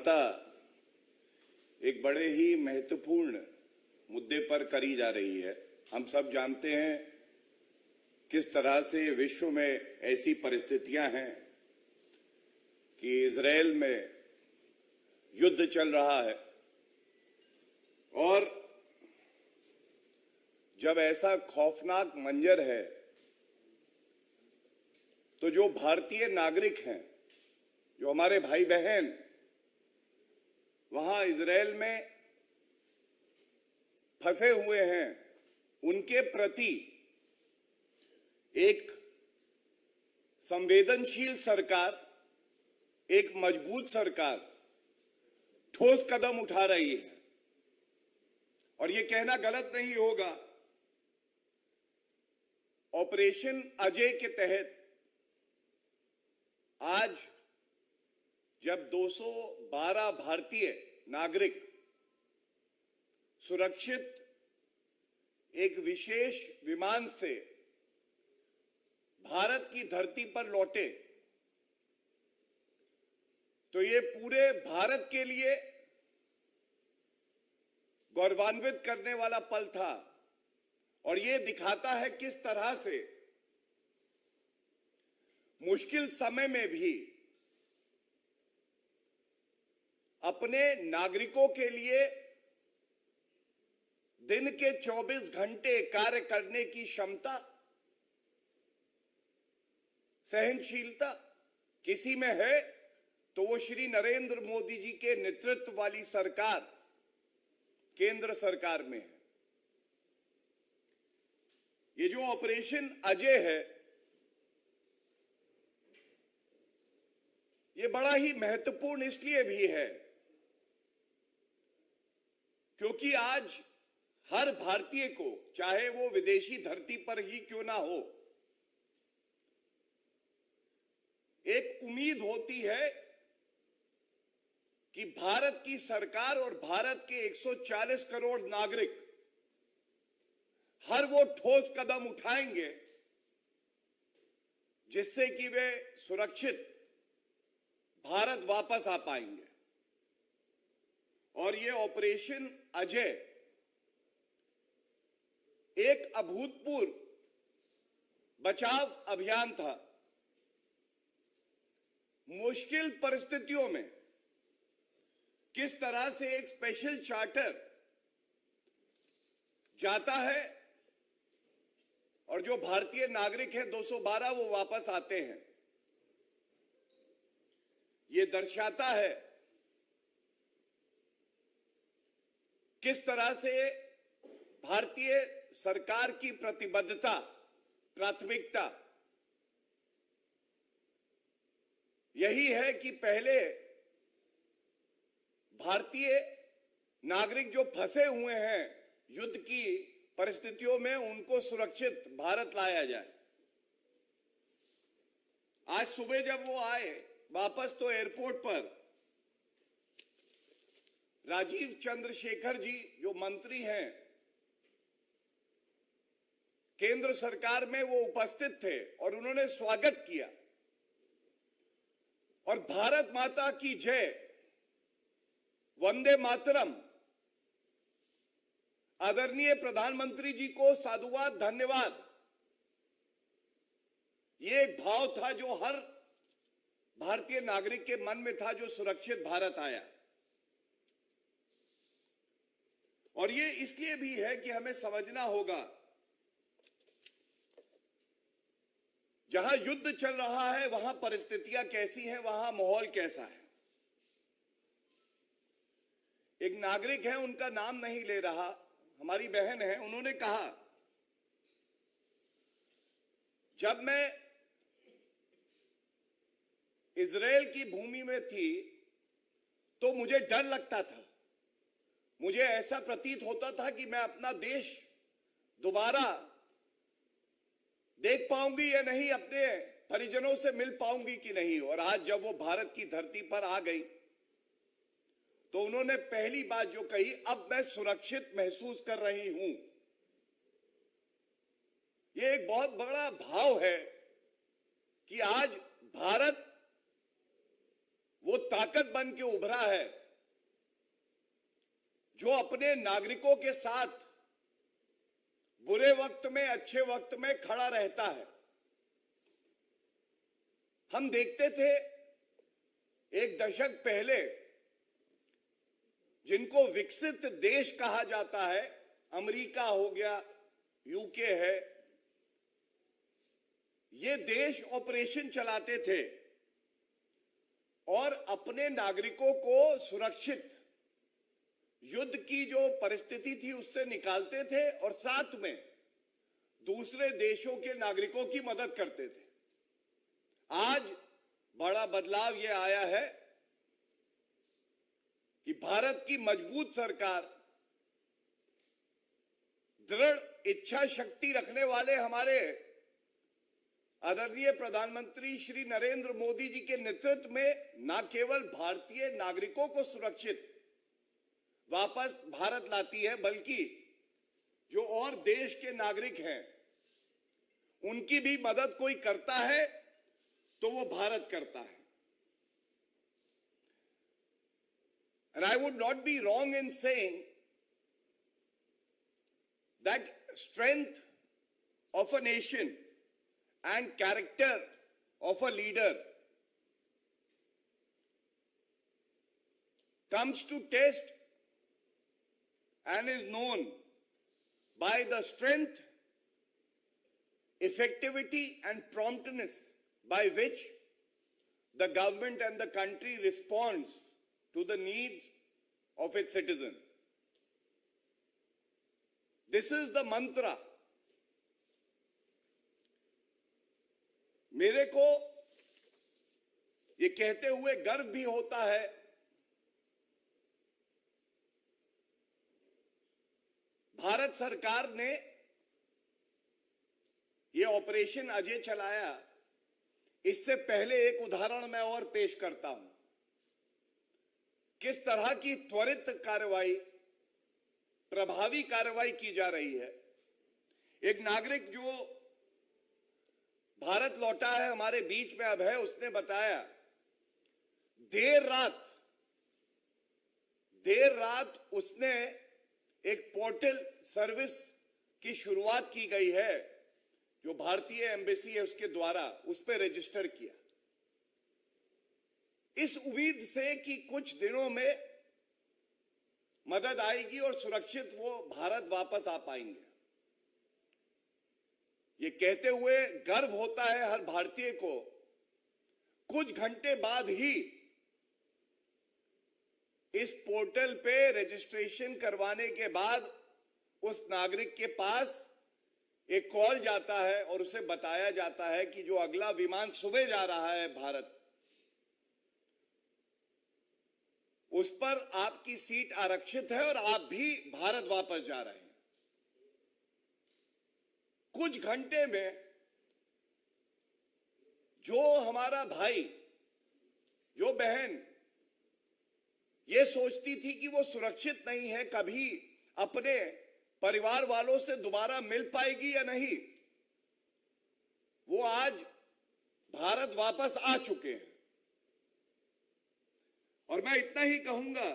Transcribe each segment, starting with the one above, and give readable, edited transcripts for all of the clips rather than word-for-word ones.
वार्ता एक बड़े ही महत्वपूर्ण मुद्दे पर करी जा रही है। हम सब जानते हैं किस तरह से विश्व में ऐसी परिस्थितियां हैं कि इजरायल में युद्ध चल रहा है और जब ऐसा खौफनाक मंजर है तो जो भारतीय नागरिक हैं, जो हमारे भाई बहन वहां इजरायल में फंसे हुए हैं, उनके प्रति एक संवेदनशील सरकार, एक मजबूत सरकार ठोस कदम उठा रही है। और ये कहना गलत नहीं होगा, ऑपरेशन अजय के तहत आज जब 212 भारतीय नागरिक सुरक्षित एक विशेष विमान से भारत की धरती पर लौटे, तो ये पूरे भारत के लिए गौरवान्वित करने वाला पल था। और ये दिखाता है किस तरह से मुश्किल समय में भी अपने नागरिकों के लिए दिन के 24 घंटे कार्य करने की क्षमता, सहनशीलता किसी में है तो वो श्री नरेंद्र मोदी जी के नेतृत्व वाली सरकार, केंद्र सरकार में है। ये जो ऑपरेशन अजय है, ये बड़ा ही महत्वपूर्ण इसलिए भी है क्योंकि आज हर भारतीय को, चाहे वो विदेशी धरती पर ही क्यों ना हो, एक उम्मीद होती है कि भारत की सरकार और भारत के 140 करोड़ नागरिक हर वो ठोस कदम उठाएंगे जिससे कि वे सुरक्षित भारत वापस आ पाएंगे। और ये ऑपरेशन अजय एक अभूतपूर्व बचाव अभियान था। मुश्किल परिस्थितियों में किस तरह से एक स्पेशल चार्टर जाता है और जो भारतीय नागरिक हैं 212 वो वापस आते हैं, ये दर्शाता है किस तरह से भारतीय सरकार की प्रतिबद्धता, प्राथमिकता यही है कि पहले भारतीय नागरिक जो फंसे हुए हैं युद्ध की परिस्थितियों में, उनको सुरक्षित भारत लाया जाए। आज सुबह जब वो आए वापस तो एयरपोर्ट पर राजीव चंद्रशेखर जी जो मंत्री हैं केंद्र सरकार में, वो उपस्थित थे और उन्होंने स्वागत किया और भारत माता की जय, वंदे मातरम, आदरणीय प्रधानमंत्री जी को साधुवाद, धन्यवाद, ये एक भाव था जो हर भारतीय नागरिक के मन में था जो सुरक्षित भारत आया। और ये इसलिए भी है कि हमें समझना होगा जहां युद्ध चल रहा है वहां परिस्थितियां कैसी हैं, वहां माहौल कैसा है। एक नागरिक है, उनका नाम नहीं ले रहा, हमारी बहन है, उन्होंने कहा जब मैं इजरायल की भूमि में थी तो मुझे डर लगता था, मुझे ऐसा प्रतीत होता था कि मैं अपना देश दोबारा देख पाऊंगी या नहीं, अपने परिजनों से मिल पाऊंगी कि नहीं। और आज जब वो भारत की धरती पर आ गई तो उन्होंने पहली बात जो कही, अब मैं सुरक्षित महसूस कर रही हूं। ये एक बहुत बड़ा भाव है कि आज भारत वो ताकत बन के उभरा है जो अपने नागरिकों के साथ बुरे वक्त में अच्छे वक्त में खड़ा रहता है। हम देखते थे एक दशक पहले जिनको विकसित देश कहा जाता है, अमेरिका हो गया, यूके है, ये देश ऑपरेशन चलाते थे और अपने नागरिकों को सुरक्षित युद्ध की जो परिस्थिति थी उससे निकालते थे और साथ में दूसरे देशों के नागरिकों की मदद करते थे। आज बड़ा बदलाव ये आया है कि भारत की मजबूत सरकार, दृढ़ इच्छा शक्ति रखने वाले हमारे आदरणीय प्रधानमंत्री श्री नरेंद्र मोदी जी के नेतृत्व में न केवल भारतीय नागरिकों को सुरक्षित वापस भारत लाती है, बल्कि जो और देश के नागरिक हैं उनकी भी मदद कोई करता है तो वो भारत करता है। And I would not be wrong in saying that strength of a nation and character of a leader comes to test and is known by the strength, effectivity and promptness by which the government and the country responds to the needs of its citizen. This is the mantra. मेरे को ये कहते हुए गर्व भी होता है भारत सरकार ने ये ऑपरेशन अजय चलाया। इससे पहले एक उदाहरण मैं और पेश करता हूं, किस तरह की त्वरित कार्रवाई, प्रभावी कार्रवाई की जा रही है। एक नागरिक जो भारत लौटा है, हमारे बीच में अब है, उसने बताया देर रात उसने एक पोर्टल सर्विस की शुरुआत की गई है जो भारतीय एम्बेसी है उसके द्वारा, उस पर रजिस्टर किया, इस उम्मीद से कि कुछ दिनों में मदद आएगी और सुरक्षित वो भारत वापस आ पाएंगे। ये कहते हुए गर्व होता है हर भारतीय को, कुछ घंटे बाद ही इस पोर्टल पे रजिस्ट्रेशन करवाने के बाद उस नागरिक के पास एक कॉल जाता है और उसे बताया जाता है कि जो अगला विमान सुबह जा रहा है भारत, उस पर आपकी सीट आरक्षित है और आप भी भारत वापस जा रहे हैं। कुछ घंटे में जो हमारा भाई, जो बहन ये सोचती थी कि वो सुरक्षित नहीं है, कभी अपने परिवार वालों से दोबारा मिल पाएगी या नहीं, वो आज भारत वापस आ चुके हैं। और मैं इतना ही कहूंगा,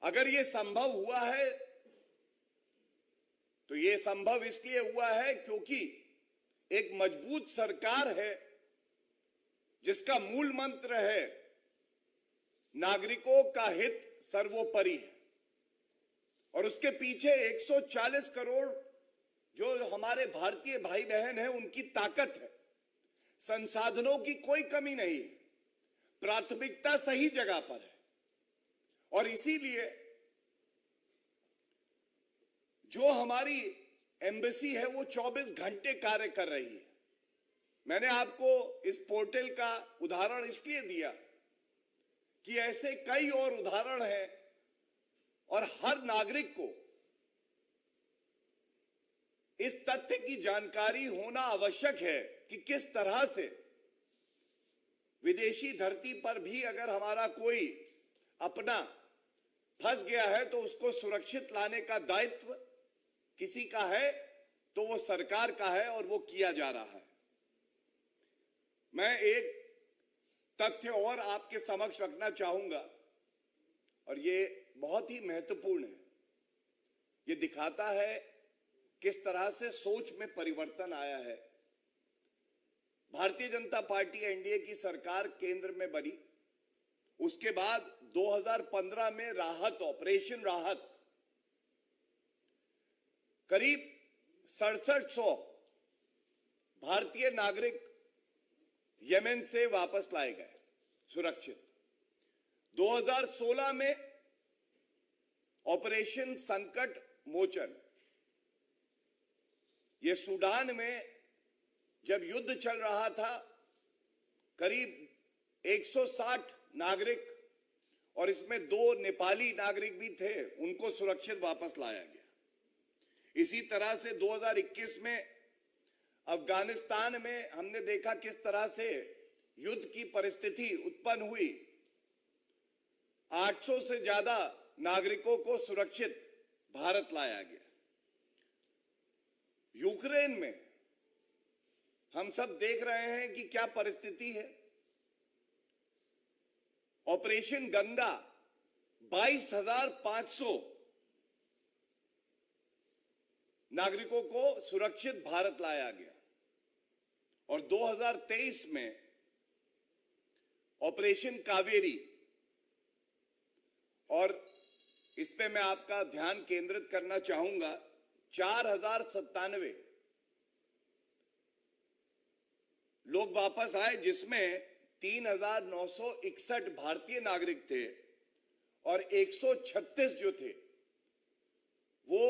अगर ये संभव हुआ है तो ये संभव इसलिए हुआ है क्योंकि एक मजबूत सरकार है जिसका मूल मंत्र है नागरिकों का हित सर्वोपरि है, और उसके पीछे 140 करोड़ जो हमारे भारतीय भाई बहन हैं उनकी ताकत है। संसाधनों की कोई कमी नहीं है, प्राथमिकता सही जगह पर है, और इसीलिए जो हमारी एम्बेसी है वो 24 घंटे कार्य कर रही है। मैंने आपको इस पोर्टल का उदाहरण इसलिए दिया कि ऐसे कई और उदाहरण हैं, और हर नागरिक को इस तथ्य की जानकारी होना आवश्यक है कि किस तरह से विदेशी धरती पर भी अगर हमारा कोई अपना फंस गया है तो उसको सुरक्षित लाने का दायित्व किसी का है तो वो सरकार का है, और वो किया जा रहा है। मैं एक तथ्य और आपके समक्ष रखना चाहूंगा, और ये बहुत ही महत्वपूर्ण है। ये दिखाता है किस तरह से सोच में परिवर्तन आया है। भारतीय जनता पार्टी एनडीए की सरकार केंद्र में बनी, उसके बाद 2015 में राहत, ऑपरेशन राहत, करीब 6700 भारतीय नागरिक यमन से वापस लाए गए सुरक्षित। 2016 में ऑपरेशन संकट मोचन, यह सूडान में जब युद्ध चल रहा था, करीब 160 नागरिक, और इसमें 2 नेपाली नागरिक भी थे, उनको सुरक्षित वापस लाया गया। इसी तरह से 2021 में अफगानिस्तान में हमने देखा किस तरह से युद्ध की परिस्थिति उत्पन्न हुई। 800 से ज्यादा नागरिकों को सुरक्षित भारत लाया गया। यूक्रेन में हम सब देख रहे हैं कि क्या परिस्थिति है। ऑपरेशन गंगा 22,500 नागरिकों को सुरक्षित भारत लाया गया, और 2023 में ऑपरेशन कावेरी, और इस पे मैं आपका ध्यान केंद्रित करना चाहूंगा, 4097 लोग वापस आए, जिसमें 3,961 भारतीय नागरिक थे और 136 जो थे वो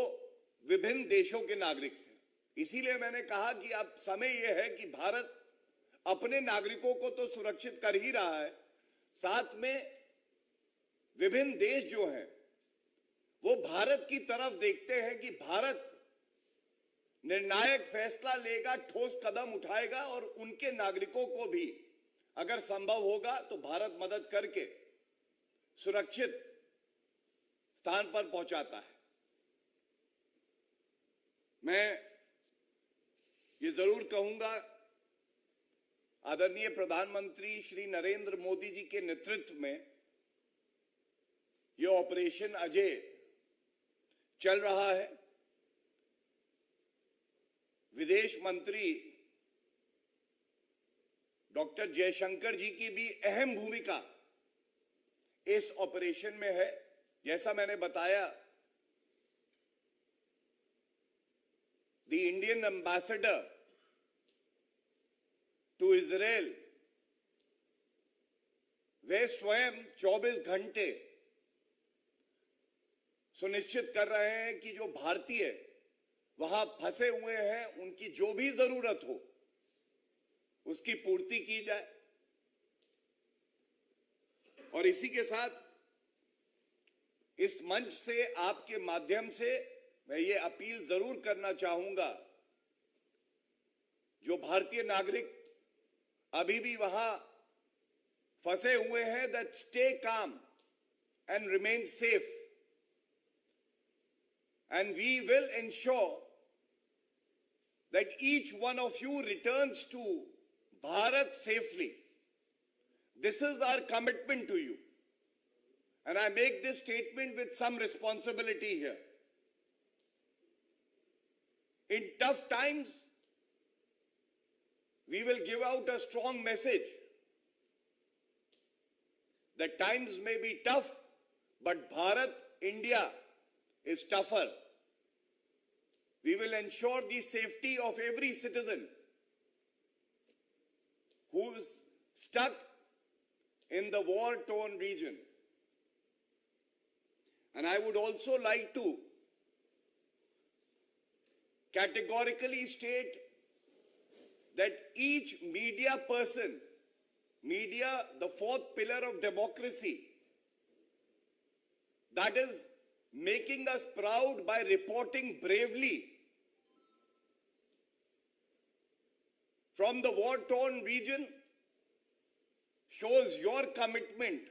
विभिन्न देशों के नागरिक थे। इसीलिए मैंने कहा कि अब समय यह है कि भारत अपने नागरिकों को तो सुरक्षित कर ही रहा है, साथ में विभिन्न देश जो हैं वो भारत की तरफ देखते हैं कि भारत निर्णायक फैसला लेगा, ठोस कदम उठाएगा, और उनके नागरिकों को भी अगर संभव होगा तो भारत मदद करके सुरक्षित स्थान पर पहुंचाता है। मैं ये जरूर कहूंगा, आदरणीय प्रधानमंत्री श्री नरेंद्र मोदी जी के नेतृत्व में यह ऑपरेशन अजय चल रहा है। विदेश मंत्री डॉक्टर जयशंकर जी की भी अहम भूमिका इस ऑपरेशन में है। जैसा मैंने बताया, the Indian ambassador to Israel वे स्वयं 24 घंटे सुनिश्चित कर रहे हैं कि जो भारतीय वहां फंसे हुए हैं उनकी जो भी जरूरत हो उसकी पूर्ति की जाए। और इसी के साथ इस मंच से, आपके माध्यम से मैं ये अपील जरूर करना चाहूंगा, जो भारतीय नागरिक अभी भी वहां फंसे हुए हैं, that stay calm and remain safe, and we will ensure that each one of you returns to Bharat safely. This is our commitment to you, and I make this statement with some responsibility here. In tough times, we will give out a strong message that times may be tough, but Bharat, India, is tougher. We will ensure the safety of every citizen who is stuck in the war-torn region. And I would also like to categorically state that each media person, media, the fourth pillar of democracy, that is making us proud by reporting bravely from the war-torn region, shows your commitment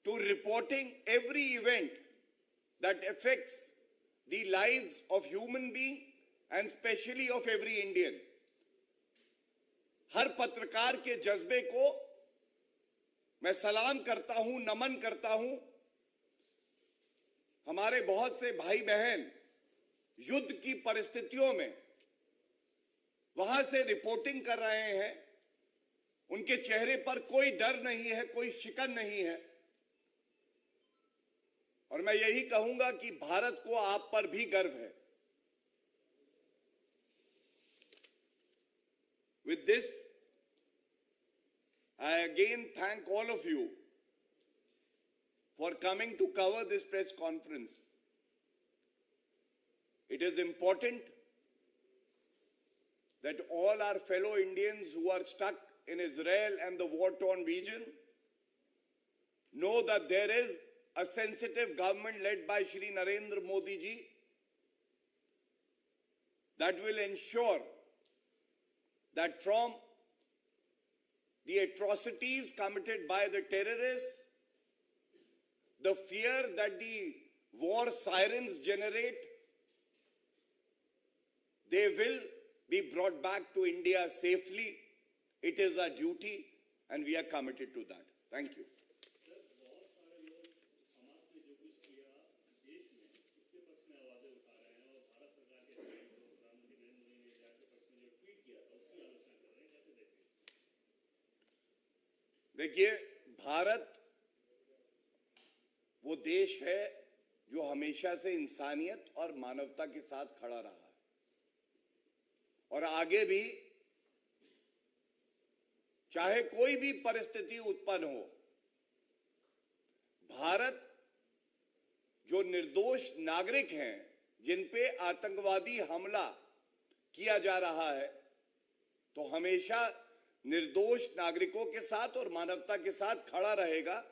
to reporting every event that affects the lives of human beings and especially of every Indian. हर पत्रकार के जज्बे को मैं सलाम करता हूं, नमन करता हूं। हमारे बहुत से भाई बहन युद्ध की परिस्थितियों में वहां से रिपोर्टिंग कर रहे हैं, उनके चेहरे पर कोई डर नहीं है, कोई शिकन नहीं है। और मैं यही कहूंगा कि भारत को आप पर भी गर्व है। With this, I again thank all of you for coming to cover this press conference. It is important that all our fellow Indians who are stuck in Israel and the war-torn region know that there is a sensitive government led by Shri Narendra Modi ji that will ensure that from the atrocities committed by the terrorists, the fear that the war sirens generate, they will be brought back to India safely. It is our duty and we are committed to that. Thank you. देखिए, भारत वो देश है जो हमेशा से इंसानियत और मानवता के साथ खड़ा रहा है और आगे भी, चाहे कोई भी परिस्थिति उत्पन्न हो, भारत जो निर्दोष नागरिक हैं जिन पे आतंकवादी हमला किया जा रहा है, तो हमेशा निर्दोष नागरिकों के साथ और मानवता के साथ खड़ा रहेगा।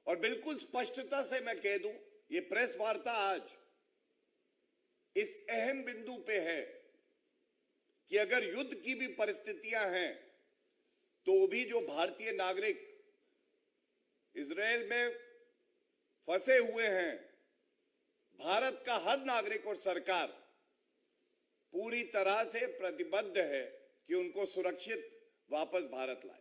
और बिल्कुल स्पष्टता से मैं कह दूं, ये प्रेस वार्ता आज इस अहम बिंदु पे है कि अगर युद्ध की भी परिस्थितियां हैं तो भी जो भारतीय नागरिक इजरायल में फंसे हुए हैं, भारत का हर नागरिक और सरकार पूरी तरह से प्रतिबद्ध है कि उनको सुरक्षित वापस भारत लाए।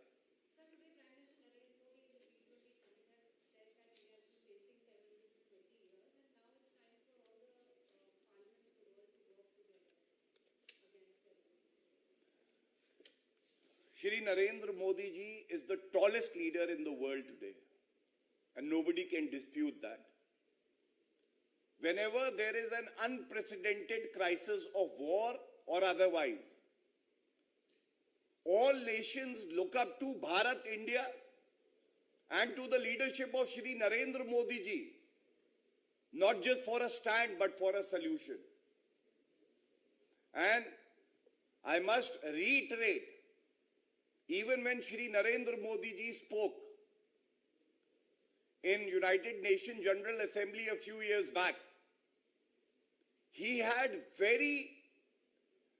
Shri Narendra Modi ji is the tallest leader in the world today, and nobody can dispute that. Whenever there is an unprecedented crisis of war or otherwise, all nations look up to Bharat, India, and to the leadership of Shri Narendra Modi ji, not just for a stand, but for a solution. And I must reiterate, even when Shri Narendra Modi ji spoke in United Nations General Assembly a few years back, he had very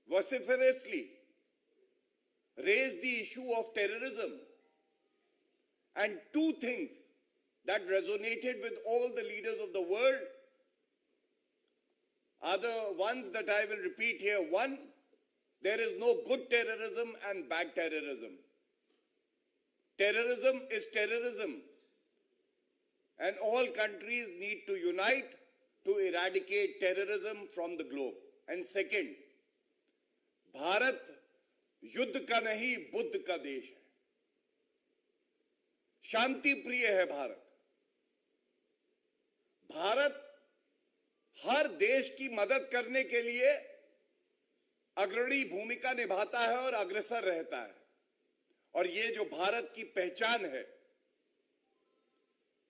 vociferously raised the issue of terrorism. And two things that resonated with all the leaders of the world are the ones that I will repeat here. One, there is no good terrorism and bad terrorism. Terrorism is terrorism. And all countries need to unite to eradicate terrorism from the globe. And second, Bharat युद्ध का नहीं, बुद्ध का देश है। शांति प्रिय है भारत। भारत हर देश की मदद करने के लिए अग्रणी भूमिका निभाता है और अग्रसर रहता है। और ये जो भारत की पहचान है,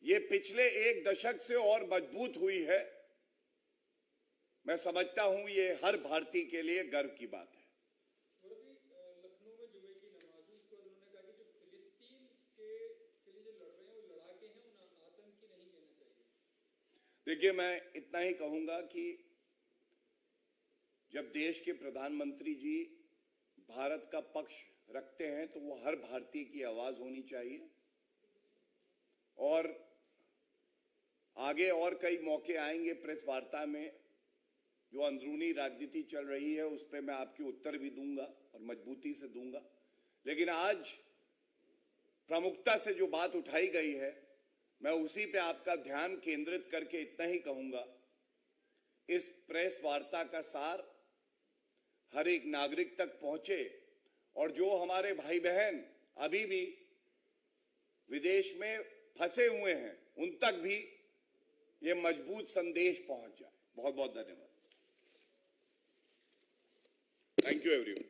ये पिछले एक दशक से और मजबूत हुई है। मैं समझता हूं ये हर भारतीय के लिए गर्व की बात है। लखनऊ में जुमे की नमाज पर उन्होंने कहा कि जो फिलिस्तीन के लिए जो लड़ रहे हैं वो लड़ाके हैं, उन्हें आतंकी नहीं कहना चाहिए। देखिए, मैं इतना ही कहूंगा कि जब देश के प्रधानमंत्री जी भारत का पक्ष रखते हैं तो वो हर भारतीय की आवाज होनी चाहिए। और आगे और कई मौके आएंगे प्रेस वार्ता में, जो अंदरूनी राजनीति चल रही है उस पर मैं आपके उत्तर भी दूंगा और मजबूती से दूंगा। लेकिन आज प्रमुखता से जो बात उठाई गई है, मैं उसी पे आपका ध्यान केंद्रित करके इतना ही कहूंगा, इस प्रेस वार्ता का सार हर एक नागरिक तक पहुंचे और जो हमारे भाई बहन अभी भी विदेश में फंसे हुए हैं उन तक भी ये मजबूत संदेश पहुंच जाए। बहुत बहुत धन्यवाद। Thank you everyone.